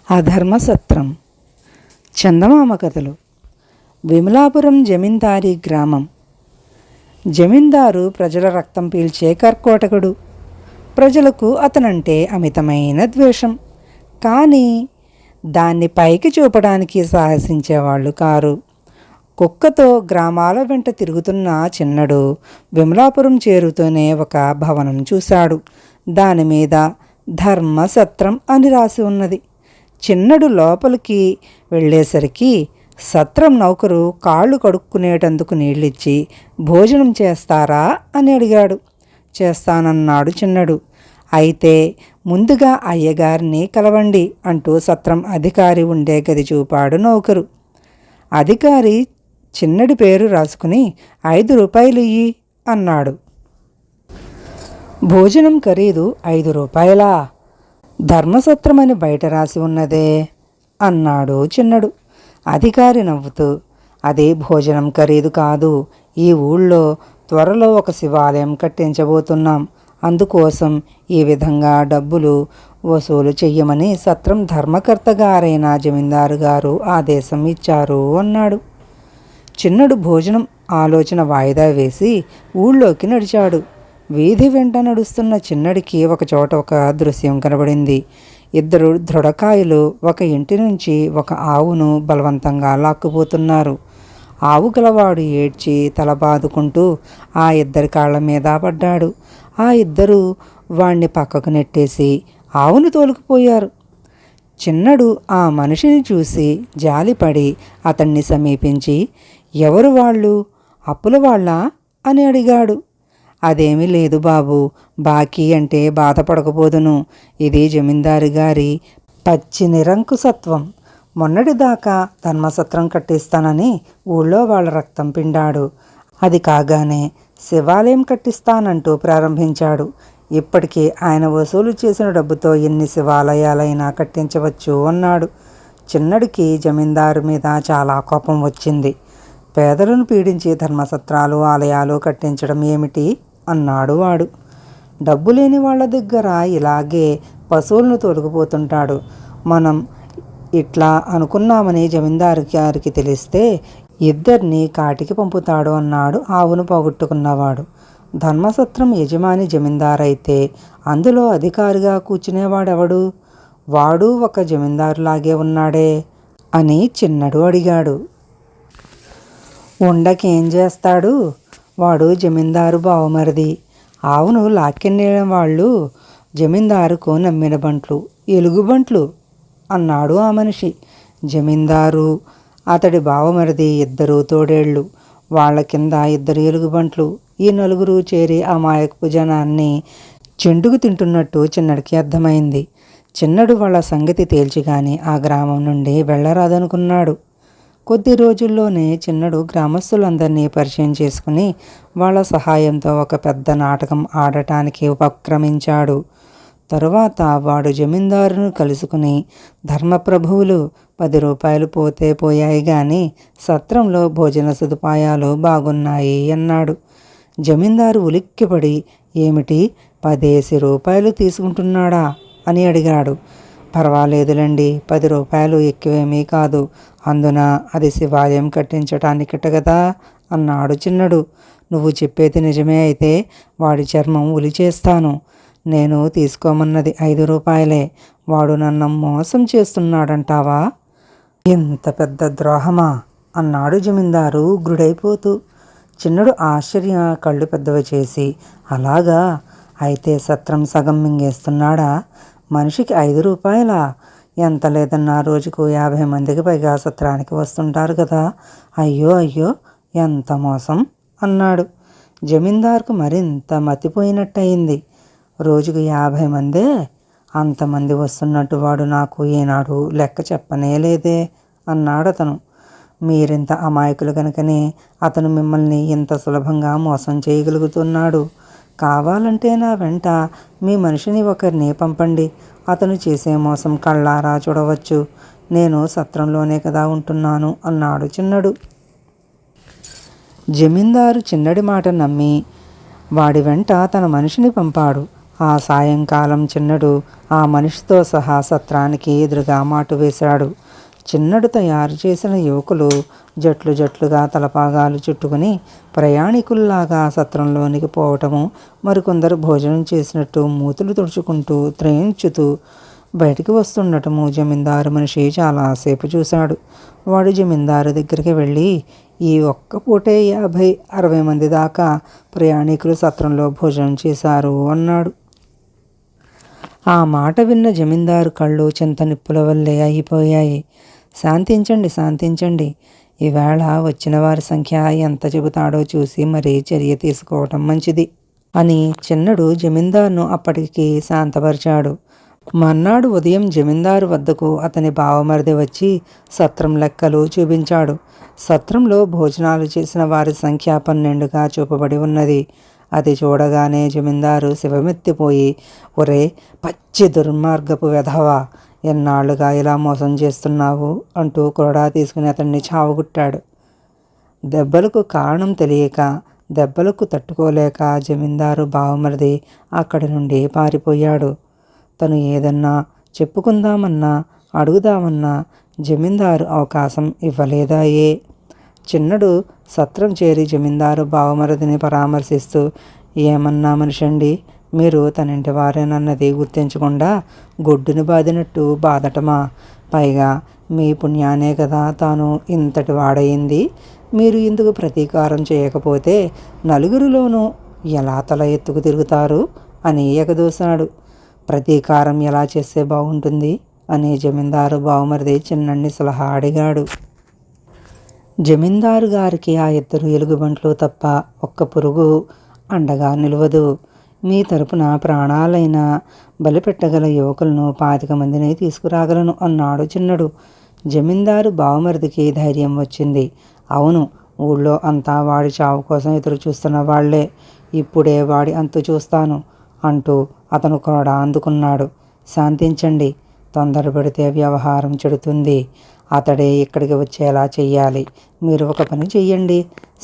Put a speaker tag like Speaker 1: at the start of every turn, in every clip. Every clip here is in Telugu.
Speaker 1: అధర్మసత్రం. చందమామ కథలు. విమలాపురం జమీందారీ గ్రామం. జమీందారు ప్రజల రక్తం పీల్చే కర్కోటకుడు. ప్రజలకు అతనంటే అమితమైన ద్వేషం. కానీ దాన్ని పైకి చూపడానికి సాహసించేవాళ్ళు కారు. కుక్కతో గ్రామాల వెంట తిరుగుతున్న చిన్నడు విమలాపురం చేరుతూనే ఒక భవనం చూశాడు. దానిమీద ధర్మసత్రం అని రాసి ఉన్నది. చిన్నడు లోపలికి వెళ్ళేసరికి సత్రం నౌకరు కాళ్ళు కడుక్కునేటందుకు నీళ్ళిచ్చి భోజనం చేస్తారా అని అడిగాడు. చేస్తానన్నాడు చిన్నడు. అయితే ముందుగా అయ్యగారిని కలవండి అంటూ సత్రం అధికారి ఉండే గది చూపాడు నౌకరు. అధికారి చిన్నడి పేరు రాసుకుని 5 రూపాయలు ఇయ్యి అన్నాడు. భోజనం ఖరీదు 5 రూపాయలా? ధర్మసత్రమని బయట రాసి ఉన్నదే అన్నాడు చిన్నడు. అధికారి నవ్వుతూ, అది భోజనం ఖరీదు కాదు. ఈ ఊళ్ళో త్వరలో ఒక శివాలయం కట్టించబోతున్నాం. అందుకోసం ఈ విధంగా డబ్బులు వసూలు చెయ్యమని సత్రం ధర్మకర్త గారైన జమీందారు గారు ఆదేశం ఇచ్చారు అన్నాడు. చిన్నడు భోజనం ఆలోచన వాయిదా వేసి ఊళ్ళోకి నడిచాడు. వీధి వెంట నడుస్తున్న చిన్నడికి ఒకచోట ఒక దృశ్యం కనబడింది. 2 దృఢకాయలు ఒక ఇంటి నుంచి ఒక ఆవును బలవంతంగా లాక్కుపోతున్నారు. ఆవు గలవాడు ఏడ్చి తల బాదుకుంటూ ఆ 2 కాళ్ల మీద పడ్డాడు. ఆ 2 వాణ్ణి పక్కకు నెట్టేసి ఆవును తోలుకుపోయారు. చిన్నడు ఆ మనిషిని చూసి జాలిపడి అతన్ని సమీపించి, ఎవరు వాళ్ళు? అప్పుల వాళ్ళా అని అడిగాడు. అదేమీ లేదు బాబు, బాకీ అంటే బాధపడకపోదును. ఇది జమీందారు గారి పచ్చి నిరంకుశత్వం. మొన్నటిదాకా ధర్మసత్రం కట్టిస్తానని ఊళ్ళో వాళ్ళ రక్తం పిండాడు. అది కాగానే శివాలయం కట్టిస్తానంటూ ప్రారంభించాడు. ఇప్పటికీ ఆయన వసూలు చేసిన డబ్బుతో ఎన్ని శివాలయాలైనా కట్టించవచ్చు అన్నాడు. చిన్నడికి జమీందారు మీద చాలా కోపం వచ్చింది. పేదలను పీడించి ధర్మసత్రాలు ఆలయాలు కట్టించడం ఏమిటి అన్నాడు వాడు. డబ్బు లేని వాళ్ళ దగ్గర ఇలాగే పశువులను తొలగిపోతుంటాడు. మనం ఇట్లా అనుకున్నామని జమీందారు గారికి తెలిస్తే 2 కాటికి పంపుతాడు అన్నాడు ఆవును పోగొట్టుకున్నవాడు. ధర్మసత్రం యజమాని జమీందారైతే అందులో అధికారిగా కూర్చునేవాడెవడు? వాడు ఒక జమీందారులాగే ఉన్నాడే అని చిన్నడు అడిగాడు. ఉండకేం చేస్తాడు? వాడు జమీందారు బావమరిది. ఆవును లాక్కెళ్ళిన వాళ్ళు జమీందారుకు నమ్మిన బంట్లు, ఎలుగుబంట్లు అన్నాడు ఆ మనిషి. జమీందారు, అతడి బావమరిది 2 తోడేళ్ళు, వాళ్ళ కింద 2 ఎలుగుబంట్లు. ఈ 4 చేరి అమాయకపు జనాన్ని చెండుకు తింటున్నట్టు చిన్నడికి అర్థమైంది. చిన్నడు వాళ్ళ సంగతి తేల్చిగాని ఆ గ్రామం నుండి వెళ్ళరాదనుకున్నాడు. కొద్ది రోజుల్లోనే చిన్నడు గ్రామస్తులందరినీ పరిచయం చేసుకుని వాళ్ళ సహాయంతో ఒక పెద్ద నాటకం ఆడటానికి ఉపక్రమించాడు. తరువాత వాడు జమీందారును కలుసుకుని, ధర్మప్రభువులు 10 రూపాయలు పోతే పోయాయి గాని సత్రంలో భోజన సదుపాయాలు బాగున్నాయి అన్నాడు. జమీందారు ఉలిక్కిపడి, ఏమిటి 10 రూపాయలు తీసుకుంటున్నాడా అని అడిగాడు. పర్వాలేదులండి, 10 రూపాయలు ఎక్కువేమీ కాదు. అందున అది శివాలయం కట్టించటానికిట కదా అన్నాడు చిన్నడు. నువ్వు చెప్పేది నిజమే అయితే వాడి చర్మం ఉలిచేస్తాను. నేను తీసుకోమన్నది 5 రూపాయలే. వాడు నన్ను మోసం చేస్తున్నాడంటావా? ఇంత పెద్ద ద్రోహమా అన్నాడు జమీందారు ఉగ్రుడైపోతూ. చిన్నడు ఆశ్చర్య కళ్ళు పెద్దవి చేసి, అలాగా? అయితే సత్రం సగం మింగేస్తున్నాడా? మనిషికి 5 రూపాయలా? ఎంత లేదన్నా రోజుకు 50 మందికి పైగా సత్రానికి వస్తుంటారు కదా. అయ్యో అయ్యో, ఎంత మోసం అన్నాడు. జమీందారుకు మరింత మతిపోయినట్టయింది. రోజుకు 50 మందే? అంతమంది వస్తున్నట్టు వాడు నాకు ఈనాడు లెక్క చెప్పనే లేదే అన్నాడు అతను. మీరింత అమాయకులు కనుకనే అతను మిమ్మల్ని ఇంత సులభంగా మోసం చేయగలుగుతున్నాడు. కావాలంటే నా వెంట మీ మనిషిని ఒకరిని పంపండి. అతను చేసే మోసం కళ్ళారా చూడవచ్చు. నేను సత్రంలోనే కదా ఉంటున్నాను అన్నాడు చిన్నడు. జమీందారు చిన్నడి మాట నమ్మి వాడి వెంట తన మనిషిని పంపాడు. ఆ సాయంకాలం చిన్నడు ఆ మనిషితో సహా సత్రానికి ఎదురుగా మాటు వేశాడు. చిన్నడు తయారు చేసిన యువకులు జట్లు జట్లుగా తలపాగాలు చుట్టుకుని ప్రయాణికుల్లాగా సత్రంలోనికి పోవటము, మరికొందరు భోజనం చేసినట్టు మూతులు తుడుచుకుంటూ త్రయించుతూ బయటికి వస్తుండటము జమీందారు మనిషి చాలాసేపు చూశాడు. వాడు జమీందారు దగ్గరికి వెళ్ళి, ఈ ఒక్క పూటే 50-60 మంది దాకా ప్రయాణికులు సత్రంలో భోజనం చేశారు అన్నాడు. ఆ మాట విన్న జమీందారు కళ్ళు చింత నిప్పుల వల్లే అయిపోయాయి. శాంతించండి, శాంతించండి. ఈవేళ వచ్చిన వారి సంఖ్య ఎంత చెబుతాడో చూసి మరీ చర్య తీసుకోవటం మంచిది అని చిన్నడు జమీందారును అప్పటికి శాంతపరిచాడు. మర్నాడు ఉదయం జమీందారు వద్దకు అతని బావమరిది వచ్చి సత్రం లెక్కలు చూపించాడు. సత్రంలో భోజనాలు చేసిన వారి సంఖ్య 12గా చూపబడి ఉన్నది. అది చూడగానే జమీందారు శివమెత్తిపోయి, ఒరే పచ్చి దుర్మార్గపు వెధవా, ఎన్నాళ్లుగా ఇలా మోసం చేస్తున్నావు అంటూ కొరడా తీసుకుని అతన్ని చావగొట్టాడు. దెబ్బలకు కారణం తెలియక, దెబ్బలకు తట్టుకోలేక జమీందారు బావమరిది అక్కడి నుండి పారిపోయాడు. తను ఏదన్నా చెప్పుకుందామన్నా అడుగుదామన్నా జమీందారు అవకాశం ఇవ్వలేదాయే. చిన్నడు సత్రం చేరి జమీందారు బావమరిదిని పరామర్శిస్తూ, ఏమన్నా మనిషండి, మీరు తనింటి వారేనన్నది గుర్తించకుండా గొడ్డుని బాదినట్టు బాధటమా? పైగా మీ పుణ్యానే కదా తాను ఇంతటి వాడయింది. మీరు ఇందుకు ప్రతీకారం చేయకపోతే నలుగురిలోనూ ఎలా తల ఎత్తుకు తిరుగుతారు అని ఎగదోశాడు. ప్రతీకారం ఎలా చేస్తే బాగుంటుంది అని జమీందారు బావమరిది చిన్నన్ని సలహా అడిగాడు. జమీందారు గారికి ఆ 2 ఎలుగుబంట్లు తప్ప ఒక్క పురుగు అండగా నిలవదు. మీ తరపున ప్రాణాలైనా బలిపెట్టగల యువకులను 25 మందిని తీసుకురాగలను అన్నాడు చిన్నడు. జమీందారు బావమరిదికి ధైర్యం వచ్చింది. అవును, ఊళ్ళో అంతా వాడి చావు కోసం ఎదురు చూస్తున్న వాళ్లే. ఇప్పుడే వాడి అంతు చూస్తాను అంటూ అతను కొరడా అందుకున్నాడు. శాంతించండి, తొందరపడితే వ్యవహారం చెడుతుంది. అతడే ఇక్కడికి వచ్చేలా చెయ్యాలి. మీరు ఒక పని చెయ్యండి,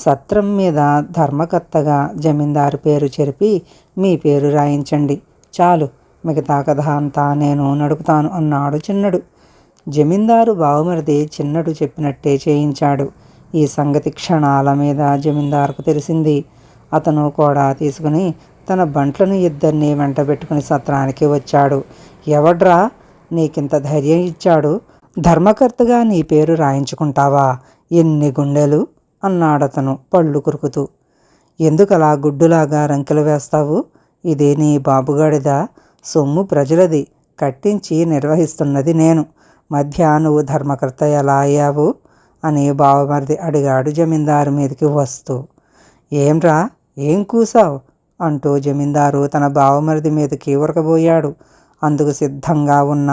Speaker 1: సత్రం మీద ధర్మకర్తగా జమీందారు పేరు చెరిపి మీ పేరు రాయించండి. చాలు, మిగతా కథ అంతా నేను నడుపుతాను అన్నాడు చిన్నడు. జమీందారు బావమరిది చిన్నడు చెప్పినట్టే చేయించాడు. ఈ సంగతి క్షణాల మీద జమీందారుకు తెలిసింది. అతను కూడా తీసుకుని తన బంట్లను 2 వెంటబెట్టుకుని సత్రానికి వచ్చాడు. ఎవడ్రా నీకింత ధైర్యం ఇచ్చాడు? ధర్మకర్తగా నీ పేరు రాయించుకుంటావా? ఎన్ని గుండెలు అన్నాడతను పళ్ళు కురుకుతూ. ఎందుకలా గుడ్డులాగా రంకెలు వేస్తావు? ఇది నీ బాబుగాడిదా? సొమ్ము ప్రజలది, కట్టించి నిర్వహిస్తున్నది నేను. మధ్య నువ్వు ధర్మకర్త ఎలా అయ్యావు అని బావమరిది అడిగాడు జమీందారు మీదకి వస్తూ. ఏంరా, ఏం కూసావు అంటూ జమీందారు తన బావమరిది మీదకి ఉరకబోయాడు. అందుకు సిద్ధంగా ఉన్న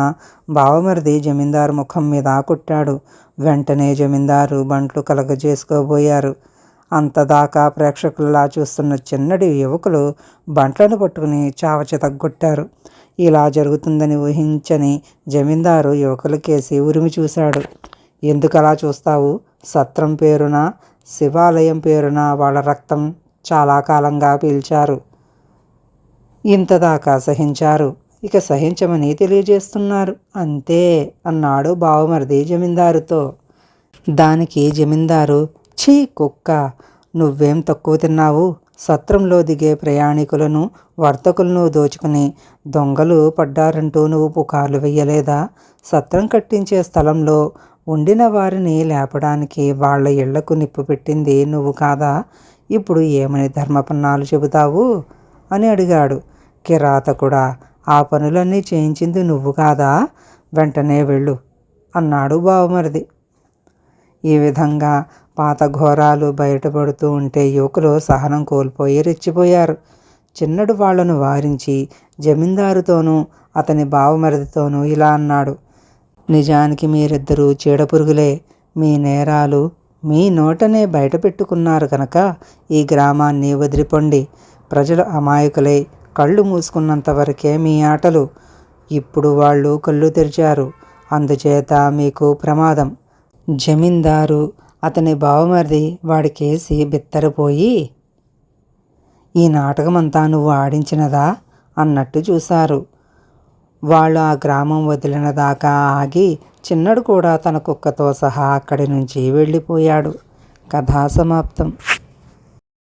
Speaker 1: బావమరిది జమీందారు ముఖం మీద కొట్టాడు. వెంటనే జమీందారు బంట్లు కలగజేసుకోబోయారు. అంతదాకా ప్రేక్షకుల్లా చూస్తున్న చిన్నడి యువకులు బంట్లను పట్టుకుని చావచితగ్గొట్టారు. ఇలా జరుగుతుందని ఊహించని జమీందారు యువకులకేసి ఉరిమి చూశాడు. ఎందుకలా చూస్తావు? సత్రం పేరున, శివాలయం పేరున వాళ్ళ రక్తం చాలా కాలంగా పీల్చారు. ఇంతదాకా సహించారు, ఇక సహించమని తెలియజేస్తున్నారు అంతే అన్నాడు బావమరిది జమీందారుతో. దానికి జమీందారు, ఛీ కుక్క, నువ్వేం తక్కువ తిన్నావు? సత్రంలో దిగే ప్రయాణికులను, వర్తకులను దోచుకుని దొంగలు పడ్డారంటూ నువ్వు పుకార్లు వెయ్యలేదా? సత్రం కట్టించే స్థలంలో ఉండిన వారిని లేపడానికి వాళ్ల ఇళ్లకు నిప్పు పెట్టింది నువ్వు కాదా? ఇప్పుడు ఏమని ధర్మపన్నాలు చెబుతావు అని అడిగాడు. కిరాతకుడా, ఆ పనులన్నీ చేయించింది నువ్వు కాదా? వెంటనే వెళ్ళు అన్నాడు బావమరిది. ఈ విధంగా పాత ఘోరాలు బయటపడుతూ ఉంటే యువకులు సహనం కోల్పోయి రెచ్చిపోయారు. చిన్నడు వాళ్లను వారించి జమీందారుతోనూ అతని బావమరిదితోనూ ఇలా అన్నాడు. నిజానికి మీరిద్దరూ చీడపురుగులే. మీ నేరాలు మీ నోటనే బయట పెట్టుకున్నారు కనుక ఈ గ్రామాన్ని వదిలిపోండి. ప్రజలు అమాయకులై కళ్ళు మూసుకున్నంత వరకే మీ ఆటలు. ఇప్పుడు వాళ్ళు కళ్ళు తెరిచారు, అందుచేత మీకు ప్రమాదం. జమీందారు అతని బావమరిది వాడికేసి బిత్తరపోయి, ఈ నాటకమంతా నువ్వు ఆడించినదా అన్నట్టు చూశారు. వాళ్ళు ఆ గ్రామం వదిలిన దాకా ఆగి చిన్నడు కూడా తన కుక్కతో సహా అక్కడి నుంచి వెళ్ళిపోయాడు. కథా సమాప్తం.